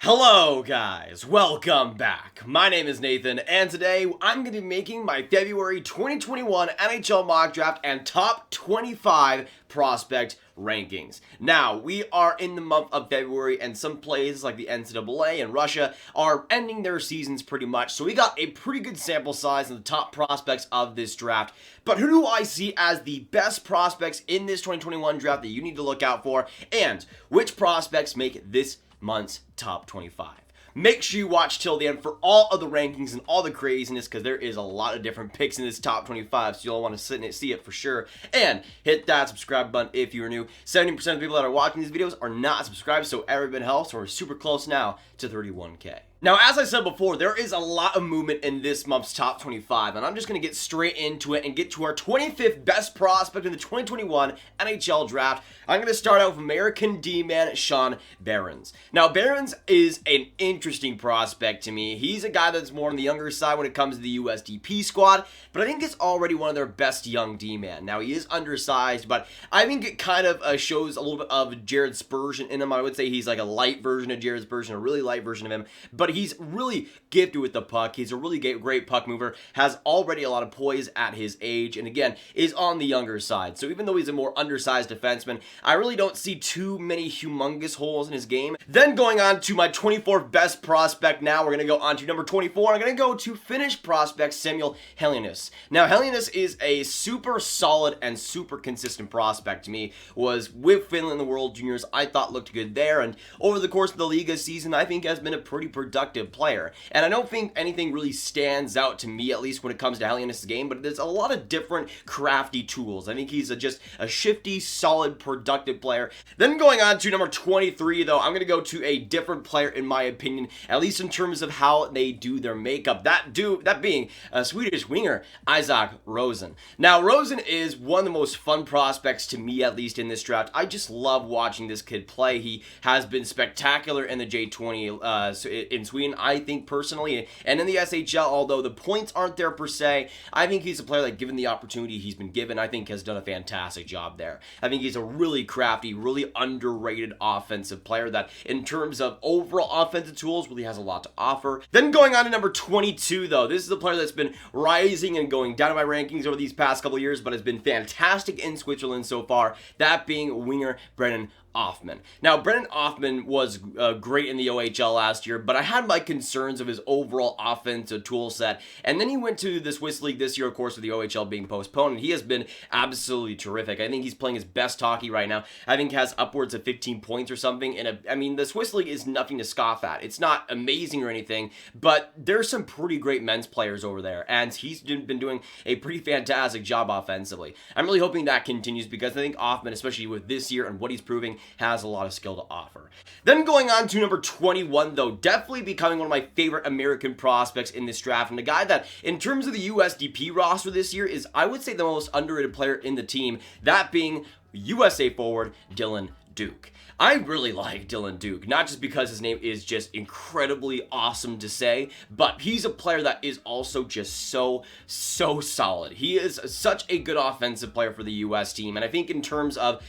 Hello guys, welcome back. My name is Nathan and today I'm going to be making my February 2021 NHL mock draft and top 25 prospect rankings. Now, we are in the month of February and some places like the NCAA and Russia are ending their seasons pretty much, so we got a pretty good sample size of the top prospects of this draft. But who do I see as the best prospects in this 2021 draft that you need to look out for, and which prospects make this month's top 25. Make sure you watch till the end for all of the rankings and all the craziness, because there is a lot of different picks in this top 25, so you'll want to sit and see it for sure. And hit that subscribe button if you're new. 70% of the people that are watching these videos are not subscribed, so every bit helps, and we're super close now to 31K. Now, as I said before, there is a lot of movement in this month's top 25, and I'm just going to get straight into it and get to our 25th best prospect in the 2021 NHL Draft. I'm going to start out with American D-man Sean Behrens. Now, Behrens is an interesting prospect to me. He's a guy that's more on the younger side when it comes to the USDP squad, but I think he's already one of their best young D-man. Now, he is undersized, but I think it kind of shows a little bit of Jared Spurgeon in him. I would say he's like a light version of Jared Spurgeon, a really light version of him, but he's really gifted with the puck. He's a really great puck mover, has already a lot of poise at his age, and again, is on the younger side. So even though he's a more undersized defenseman, I really don't see too many humongous holes in his game. Then going on to my 24th best prospect now, we're going to go on to number 24. I'm going to go to Finnish prospect Samu Helenius. Now, Helenius is a super solid and super consistent prospect to me. Was with Finland in the World Juniors, I thought looked good there, and over the course of the Liga season, I think has been a pretty productive player. And I don't think anything really stands out to me, at least when it comes to Helenius' game, but there's a lot of different crafty tools. I think he's just a shifty, solid, productive player. Then going on to number 23, though, I'm going to go to a different player in my opinion, at least in terms of how they do their makeup. That being a Swedish winger, Isak Rosen. Now, Rosen is one of the most fun prospects to me, at least in this draft. I just love watching this kid play. He has been spectacular in the J20 in Sweden, I think, personally, and in the SHL, although the points aren't there per se, I think he's a player that, given the opportunity he's been given, I think has done a fantastic job there. I think he's a really crafty, really underrated offensive player that, in terms of overall offensive tools, really has a lot to offer. Then going on to number 22, though, this is a player that's been rising and going down in my rankings over these past couple years, but has been fantastic in Switzerland so far, that being winger Brennan Othmann. Now, Brennan Othmann was great in the OHL last year, but I had my concerns of his overall offensive tool set, and then he went to the Swiss League this year, of course, with the OHL being postponed, and he has been absolutely terrific. I think he's playing his best hockey right now. I think he has upwards of 15 points or something, and I mean, the Swiss League is nothing to scoff at. It's not amazing or anything, but there's some pretty great men's players over there, and he's been doing a pretty fantastic job offensively. I'm really hoping that continues, because I think Othmann, especially with this year and what he's proving, has a lot of skill to offer. Then going on to number 21, though, definitely becoming one of my favorite American prospects in this draft, and a guy that, in terms of the USDP roster this year, is, I would say, the most underrated player in the team, that being USA forward Dylan Duke. I really like Dylan Duke, not just because his name is just incredibly awesome to say, but he's a player that is also just so solid. He is such a good offensive player for the U.S. team, and I think in terms of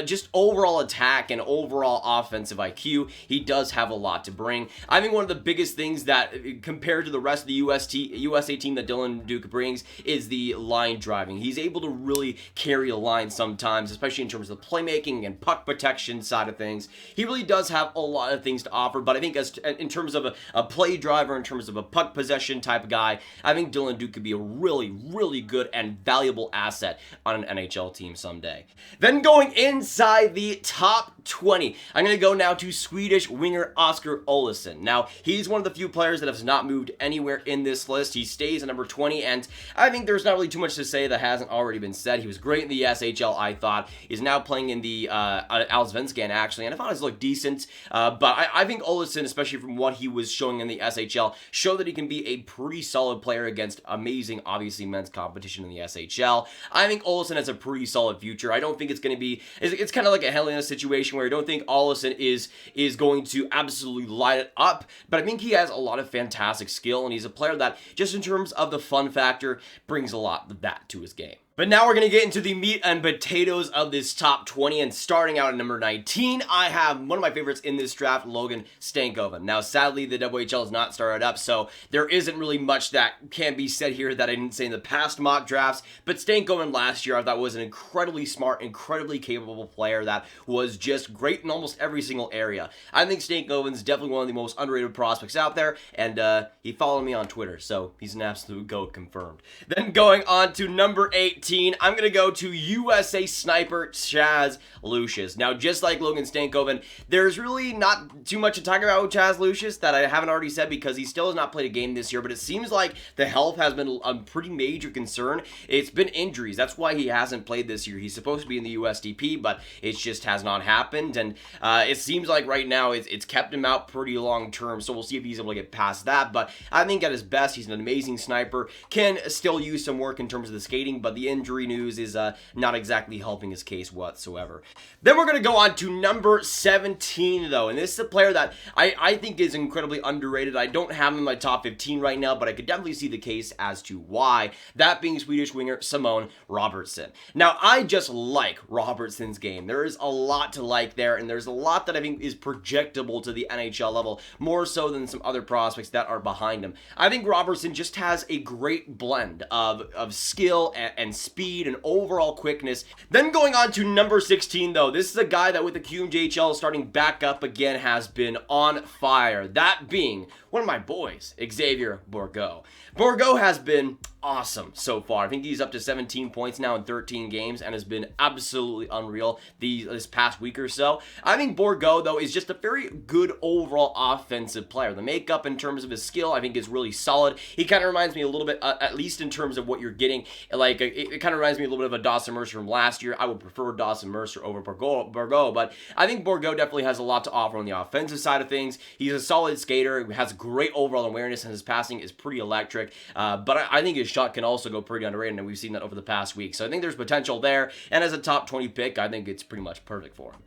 just overall attack and overall offensive IQ, he does have a lot to bring. I think one of the biggest things that, compared to the rest of the USA team, that Dylan Duke brings is the line driving. He's able to really carry a line sometimes, especially in terms of the playmaking and puck protection side of things. He really does have a lot of things to offer, but I think in terms of a play driver, in terms of a puck possession type of guy, I think Dylan Duke could be a really good and valuable asset on an NHL team someday. Then going inside the top 20, I'm going to go now to Swedish winger Oskar Olausson. Now, he's one of the few players that has not moved anywhere in this list. He stays at number 20, and I think there's not really too much to say that hasn't already been said. He was great in the SHL, I thought. He's now playing in the Allsvenskan, actually, and I thought his looked decent, but I think Olausson, especially from what he was showing in the SHL, showed that he can be a pretty solid player against amazing, obviously, men's competition in the SHL. I think Olausson has a pretty solid future. I don't think it's going to be, it's kind of like a Helena situation where I don't think Olausson is going to absolutely light it up, but I think he has a lot of fantastic skill, and he's a player that, just in terms of the fun factor, brings a lot of that to his game. But now we're going to get into the meat and potatoes of this top 20, and starting out at number 19, I have one of my favorites in this draft, Logan Stanko. Now, sadly, the WHL has not started up, so there isn't really much that can be said here that I didn't say in the past mock drafts, but Stanko last year I thought was an incredibly smart, incredibly capable player that was just great in almost every single area. I think Stanko is definitely one of the most underrated prospects out there, and he followed me on Twitter, so he's an absolute GOAT confirmed. Then going on to number 18, I'm going to go to USA sniper Chaz Lucius. Now, just like Logan Stanko, there's really not too much to talk about with Chaz Lucius that I haven't already said because he still has not played a game this year, but it seems like the health has been a pretty major concern. It's been injuries. That's why he hasn't played this year. He's supposed to be in the USDP, but it just has not happened, and it seems like right now it's kept him out pretty long term, so we'll see if he's able to get past that, but I think at his best, he's an amazing sniper, can still use some work in terms of the skating, but the injury news is not exactly helping his case whatsoever. Then we're going to go on to number 17, though, and this is a player that I think is incredibly underrated. I don't have him in my top 15 right now, but I could definitely see the case as to why, that being Swedish winger Simon Robertsson. Now, I just like Robertson's game. There is a lot to like there, and there's a lot that I think is projectable to the NHL level, more so than some other prospects that are behind him. I think Robertson just has a great blend of skill and speed and overall quickness. Then going on to number 16, though, this is a guy that with the QMJHL starting back up again has been on fire. That being one of my boys, Xavier Bourgault. Bourgault has been awesome so far. I think he's up to 17 points now in 13 games and has been absolutely unreal this past week or so. I think Bourgault, though, is just a very good overall offensive player. The makeup in terms of his skill, I think, is really solid. He kind of reminds me a little bit, at least in terms of what you're getting, like it kind of reminds me a little bit of a Dawson Mercer from last year. I would prefer Dawson Mercer over Bourgault, but I think Bourgault definitely has a lot to offer on the offensive side of things. He's a solid skater, has great overall awareness, and his passing is pretty electric, but I think his shot can also go pretty underrated, and we've seen that over the past week. So I think there's potential there, and as a top 20 pick, I think it's pretty much perfect for him.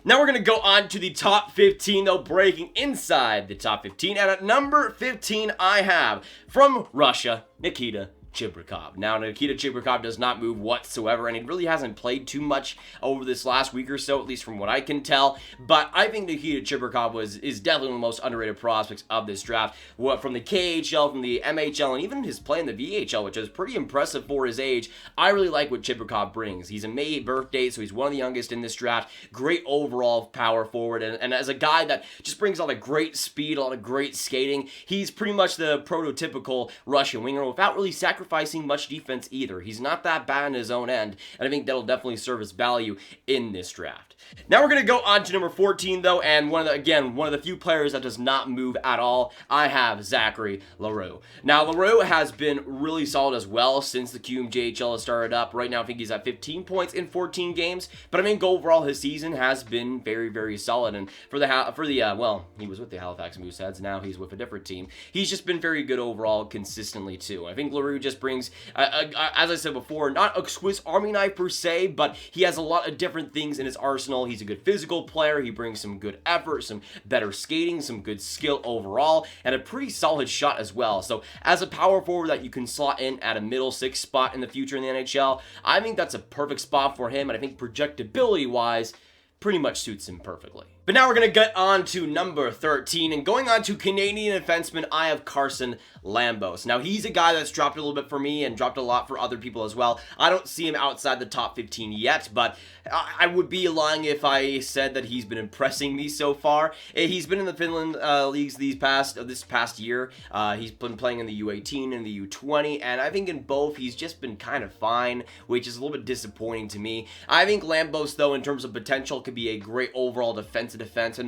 Now we're going to go on to the top 15, though, breaking inside the top 15, and at number 15, I have, from Russia, Nikita Chibrikov. Now, Nikita Chibrikov does not move whatsoever, and he really hasn't played too much over this last week or so, at least from what I can tell, but I think Nikita Chibrikov is definitely one of the most underrated prospects of this draft, from the KHL, from the MHL, and even his play in the VHL, which is pretty impressive for his age. I really like what Chibrikov brings. He's a May birthday, so he's one of the youngest in this draft. Great overall power forward, and as a guy that just brings a lot of great speed, a lot of great skating, he's pretty much the prototypical Russian winger without really sacrificing much defense either. He's not that bad in his own end, and I think that'll definitely serve his value in this draft. Now we're going to go on to number 14, though, and one of the few players that does not move at all. I have Zachary L'Heureux. Now, L'Heureux has been really solid as well since the QMJHL has started up. Right now, I think he's at 15 points in 14 games, but I mean, overall, his season has been very, very solid, and well, he was with the Halifax Mooseheads, now he's with a different team. He's just been very good overall consistently, too. I think L'Heureux just brings, as I said before, not a Swiss Army knife per se, but he has a lot of different things in his arsenal. He's a good physical player. He brings some good effort, some better skating, some good skill overall, and a pretty solid shot as well. So as a power forward that you can slot in at a middle six spot in the future in the NHL, I think that's a perfect spot for him, and I think projectability-wise, pretty much suits him perfectly. But now we're going to get on to number 13, and going on to Canadian defenseman, I have Carson Lambos. Now, he's a guy that's dropped a little bit for me and dropped a lot for other people as well. I don't see him outside the top 15 yet, but I would be lying if I said that he's been impressing me so far. He's been in the Finland leagues this past year. He's been playing in the U18 and the U20, and I think in both he's just been kind of fine, which is a little bit disappointing to me. I think Lambos, though, in terms of potential, could be a great overall defenseman,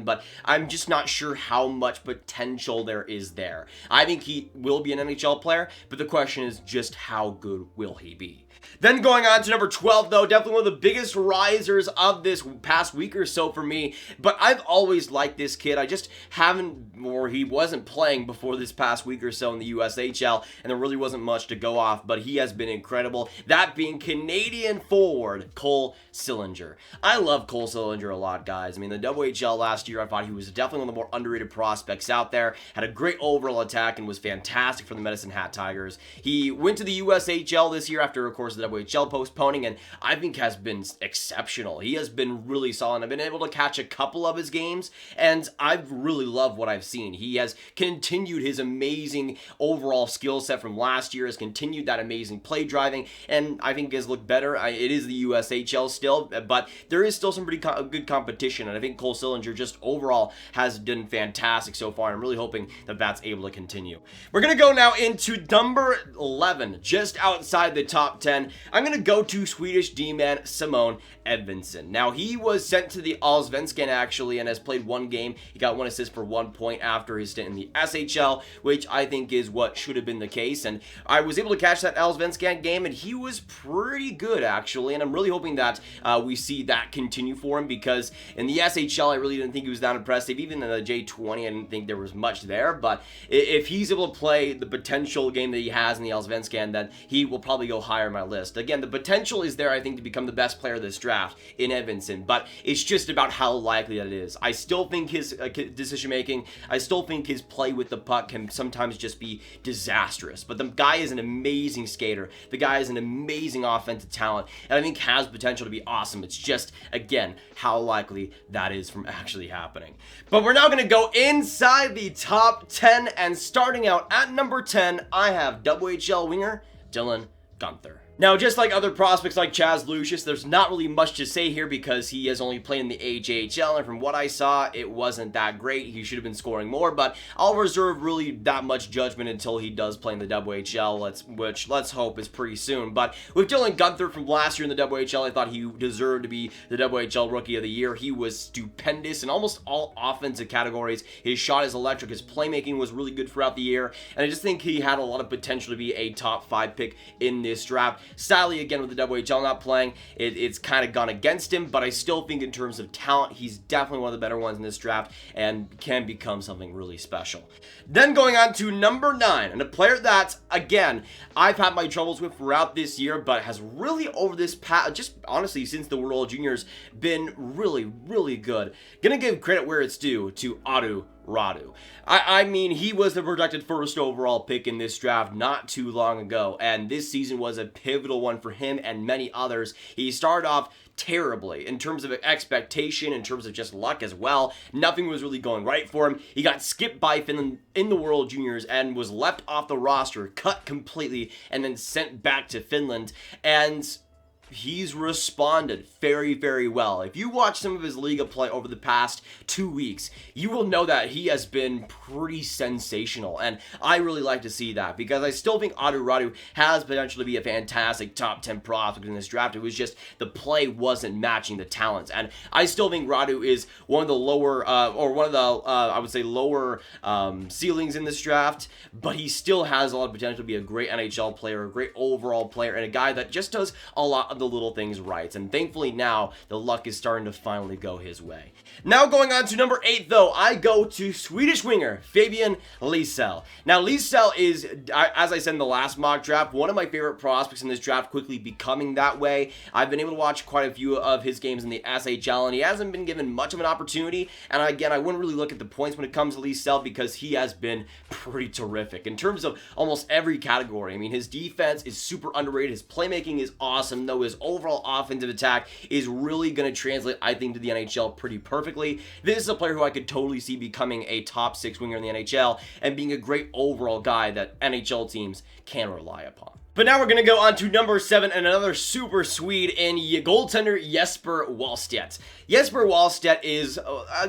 but I'm just not sure how much potential there is there. I think he will be an NHL player, but the question is just how good will he be? Then going on to number 12, though, definitely one of the biggest risers of this past week or so for me, but I've always liked this kid. I just he wasn't playing before this past week or so in the USHL, and there really wasn't much to go off, but he has been incredible. That being Canadian forward Cole Sillinger. I love Cole Sillinger a lot, guys. I mean, the WHL last year, I thought he was definitely one of the more underrated prospects out there, had a great overall attack, and was fantastic for the Medicine Hat Tigers. He went to the USHL this year after, of course, course of the WHL postponing, and I think has been exceptional. He has been really solid. I've been able to catch a couple of his games, and I've really loved what I've seen. He has continued his amazing overall skill set from last year, has continued that amazing play driving, and I think has looked better. It is the USHL still, but there is still some pretty good competition, and I think Cole Sillinger just overall has done fantastic so far. I'm really hoping that that's able to continue. We're going to go now into number 11, just outside the top 10. I'm going to go to Swedish D-man Simon Edvinsson. Now, he was sent to the Allsvenskan actually and has played one game. He got 1 assist for 1 point after his stint in the SHL, which I think is what should have been the case. And I was able to catch that Allsvenskan game, and he was pretty good actually. And I'm really hoping that we see that continue for him, because in the SHL, I really didn't think he was that impressive. Even in the J20, I didn't think there was much there. But if he's able to play the potential game that he has in the Allsvenskan, then he will probably go higher on my list. Again, the potential is there, I think, to become the best player of this draft in Edvinsson, but it's just about how likely that it is. I still think his decision-making, I still think his play with the puck can sometimes just be disastrous, but the guy is an amazing skater. The guy is an amazing offensive talent, and I think has potential to be awesome. It's just, again, how likely that is from actually happening. But we're now going to go inside the top 10, and starting out at number 10, I have WHL winger Dylan Guenther. Now, just like other prospects like Chaz Lucius, there's not really much to say here because he has only played in the AJHL, and from what I saw, it wasn't that great. He should have been scoring more, but I'll reserve really that much judgment until he does play in the WHL, which let's hope is pretty soon. But with Dylan Guenther from last year in the WHL, I thought he deserved to be the WHL Rookie of the Year. He was stupendous in almost all offensive categories. His shot is electric. His playmaking was really good throughout the year, and I just think he had a lot of potential to be a top 5 pick in this draft. Sadly, again, with the WHL not playing, it's kind of gone against him, but I still think in terms of talent, he's definitely one of the better ones in this draft and can become something really special. Then going on to number 9, and a player that, again, I've had my troubles with throughout this year, but has really over this past, just honestly since the World Juniors, been really, really good. Gonna give credit where it's due to Aatu. I mean, he was the projected first overall pick in this draft not too long ago, and this season was a pivotal one for him and many others. He started off terribly in terms of expectation, in terms of just luck as well. Nothing was really going right for him. He got skipped by Finland in the World Juniors and was left off the roster, cut completely, and then sent back to Finland, and he's responded very, very well. If you watch some of his Liga play over the past 2 weeks, you will know that he has been pretty sensational, and I really like to see that because I still think Aatu has potential to be a fantastic top 10 prospect in this draft. It was just the play wasn't matching the talents, and I still think Räty is one of the lower, I would say lower ceilings in this draft, but he still has a lot of potential to be a great NHL player, a great overall player, and a guy that just does a lot of the little things right, and thankfully now the luck is starting to finally go his way. Now going on to number 8 though, I go to Swedish winger Fabian Lysell. Now Lysell is, as I said in the last mock draft, one of my favorite prospects in this draft, quickly becoming that way. I've been able to watch quite a few of his games in the SHL, and he hasn't been given much of an opportunity, and again, I wouldn't really look at the points when it comes to Lysell because he has been pretty terrific in terms of almost every category. I mean, his defense is super underrated, his playmaking is awesome, though his overall offensive attack is really going to translate, I think, to the NHL pretty perfectly. This is a player who I could totally see becoming a top 6 winger in the NHL and being a great overall guy that NHL teams can rely upon. But now we're going to go on to number 7 and another super Swede in goaltender Jesper Wallstedt. Jesper Wallstedt is,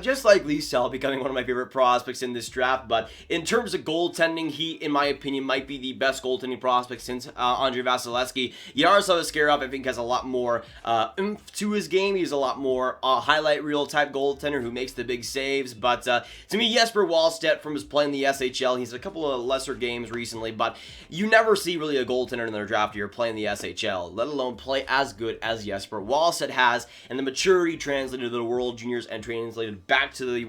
just like Lysell, becoming one of my favorite prospects in this draft, but in terms of goaltending, he, in my opinion, might be the best goaltending prospect since Andrei Vasilevsky. Yaroslav Askarov, I think, has a lot more oomph to his game. He's a lot more highlight reel type goaltender who makes the big saves, but to me, Jesper Wallstedt, from his play in the SHL, he's a couple of lesser games recently, but you never see really a goaltender in their draft year playing the SHL, let alone play as good as Jesper Wallstedt has, and the maturity translated to the World Juniors and translated back to the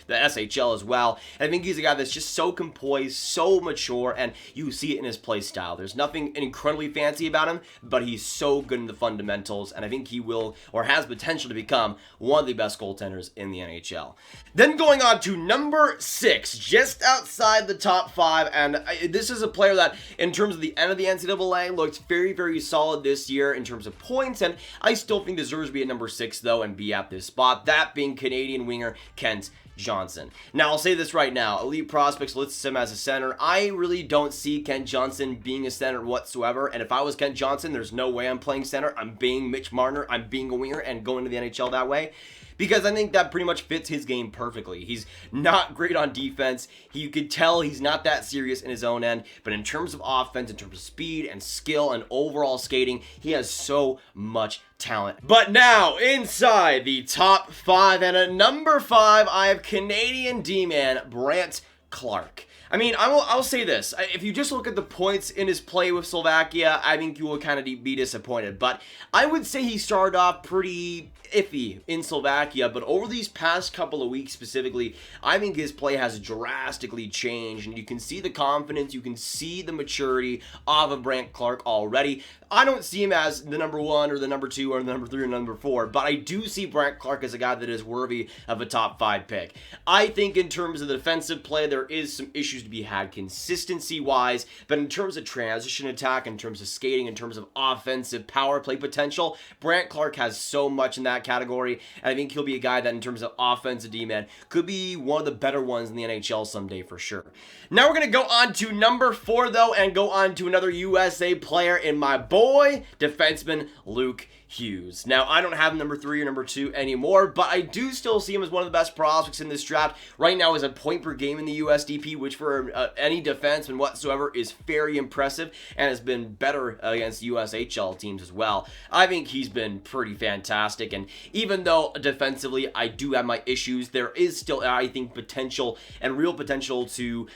SHL as well. And I think he's a guy that's just so composed, so mature, and you see it in his play style. There's nothing incredibly fancy about him, but he's so good in the fundamentals, and I think he will, or has potential to become, one of the best goaltenders in the NHL. Then going on to number 6, just outside the top 5, and this is a player that, in terms of the the end of the NCAA, looked very, very solid this year in terms of points, and I still think deserves to be at number 6, though, and be at this spot, that being Canadian winger Kent Johnson. Now, I'll say this right now. Elite Prospects lists him as a center. I really don't see Kent Johnson being a center whatsoever, and if I was Kent Johnson, there's no way I'm playing center. I'm being Mitch Marner. I'm being a winger and going to the NHL that way, because I think that pretty much fits his game perfectly. He's not great on defense. You could tell he's not that serious in his own end, but in terms of offense, in terms of speed and skill and overall skating, he has so much talent. But now, inside the top 5, and at number 5, I have Canadian D-man Brandt Clarke. I mean, I'll say this. If you just look at the points in his play with Slovakia, I think you will kind of be disappointed. But I would say he started off pretty iffy in Slovakia, but over these past couple of weeks specifically, I think his play has drastically changed, and you can see the confidence, you can see the maturity of Brandt Clarke already. I don't see him as the number 1 or the number 2 or the number 3 or number 4, but I do see Brandt Clarke as a guy that is worthy of a top 5 pick. I think in terms of the defensive play, there is some issues to be had consistency-wise, but in terms of transition attack, in terms of skating, in terms of offensive power play potential, Brandt Clarke has so much in that category, and I think he'll be a guy that in terms of offensive D-man could be one of the better ones in the NHL someday for sure. Now we're going to go on to number 4 though, and go on to another USA player in my boy, defenseman Luke Hughes. Now, I don't have number 3 or number 2 anymore, but I do still see him as one of the best prospects in this draft. Right now is a point per game in the USDP, which for any defenseman whatsoever is very impressive and has been better against USHL teams as well. I think he's been pretty fantastic, and even though defensively I do have my issues, there is still, I think, potential and real potential to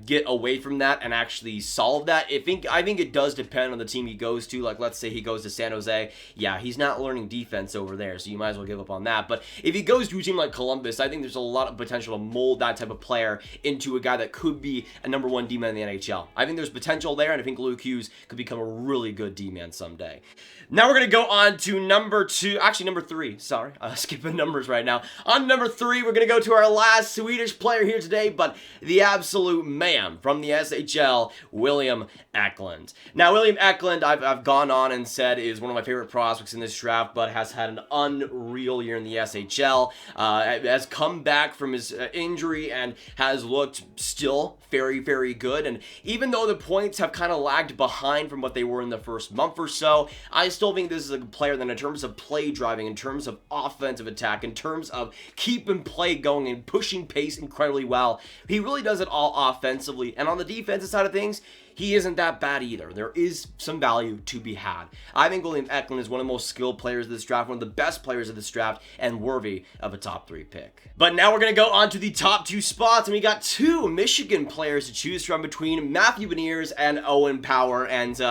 get away from that and actually solve that. I think it does depend on the team he goes to. Like, let's say he goes to San Jose. Yeah, he's not learning defense over there, so you might as well give up on that. But if he goes to a team like Columbus, I think there's a lot of potential to mold that type of player into a guy that could be a number 1 D-man in the NHL. I think there's potential there, and I think Luke Hughes could become a really good D-man someday. Now we're going to go on to number 3. Sorry, skipping numbers right now. On number 3, we're going to go to our last Swedish player here today, but the absolute man from the SHL, William Eklund. Now, William Eklund, I've gone on and said is one of my favorite prospects in this draft, but has had an unreal year in the SHL, has come back from his injury and has looked still very, very good. And even though the points have kind of lagged behind from what they were in the first month or so, I still think this is a player that in terms of play driving, in terms of offensive attack, in terms of keeping play going and pushing pace incredibly well, he really does it all offensively. And on the defensive side of things, he isn't that bad either. There is some value to be had. I think William Eklund is one of the most skilled players of this draft, one of the best players of this draft, and worthy of a top 3 pick. But now we're going to go on to the top 2 spots, and we got 2 Michigan players to choose from between Matthew Beniers and Owen Power, and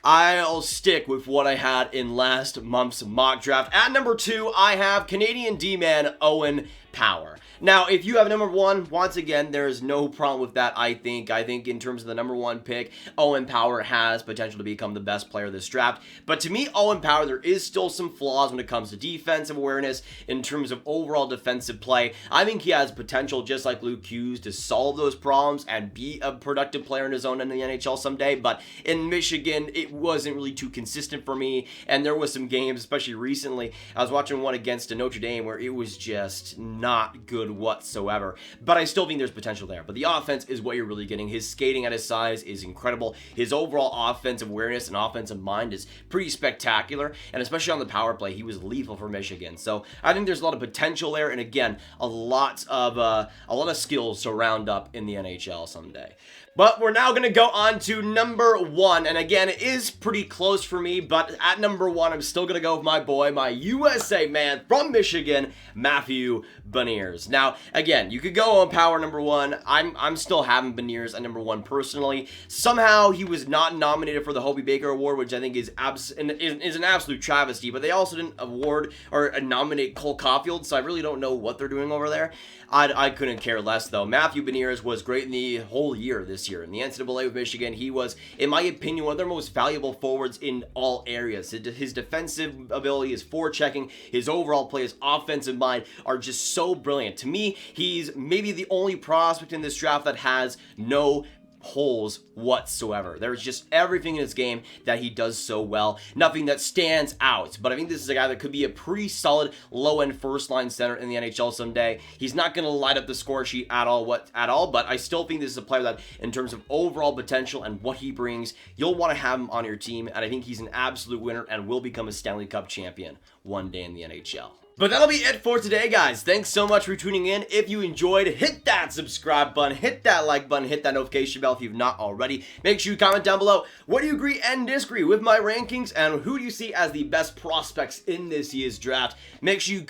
I'll stick with what I had in last month's mock draft. At number 2, I have Canadian D-man Owen Power. Now, if you have number 1, once again, there is no problem with that, I think. I think in terms of the number 1 pick, Owen Power has potential to become the best player of this draft. But to me, Owen Power, there is still some flaws when it comes to defensive awareness, in terms of overall defensive play. I think he has potential, just like Luke Hughes, to solve those problems and be a productive player in his own in the NHL someday. But in Michigan, it wasn't really too consistent for me, and there was some games, especially recently, I was watching one against Notre Dame where it was just not good whatsoever, but I still think there's potential there. But the offense is what you're really getting. His skating at his size is incredible. His overall offensive awareness and offensive mind is pretty spectacular, and especially on the power play, he was lethal for Michigan. So I think there's a lot of potential there, and again, a lot of skills to round up in the NHL someday. But we're now going to go on to number 1, and again, it is pretty close for me, but at number 1, I'm still going to go with my boy, my USA man from Michigan, Matthew Beniers. Now, again, you could go on Power number 1. I'm still having Beniers at number 1 personally. Somehow, he was not nominated for the Hobey Baker Award, which I think is an absolute travesty, but they also didn't award or nominate Cole Caulfield, so I really don't know what they're doing over there. I couldn't care less, though. Matthew Beniers was great in the whole year this year. In the NCAA with Michigan, he was, in my opinion, one of their most valuable forwards in all areas. His defensive ability, his forechecking, his overall play, his offensive mind are just so brilliant. To me, he's maybe the only prospect in this draft that has no holes whatsoever. There's just everything in his game that he does so well. Nothing that stands out. But I think this is a guy that could be a pretty solid low-end first-line center in the NHL someday. He's not going to light up the score sheet at all, but I still think this is a player that, in terms of overall potential and what he brings, you'll want to have him on your team, and I think he's an absolute winner and will become a Stanley Cup champion one day in the NHL. But that'll be it for today, guys. Thanks so much for tuning in. If you enjoyed, hit that subscribe button, hit that like button, hit that notification bell if you've not already. Make sure you comment down below, what do you agree and disagree with my rankings, and who do you see as the best prospects in this year's draft? Make sure you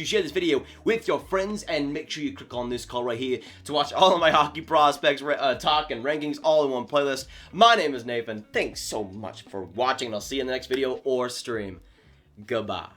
share this video with your friends, and make sure you click on this call right here to watch all of my hockey prospects talk and rankings all in one playlist. My name is Nathan. Thanks so much for watching, and I'll see you in the next video or stream. Goodbye.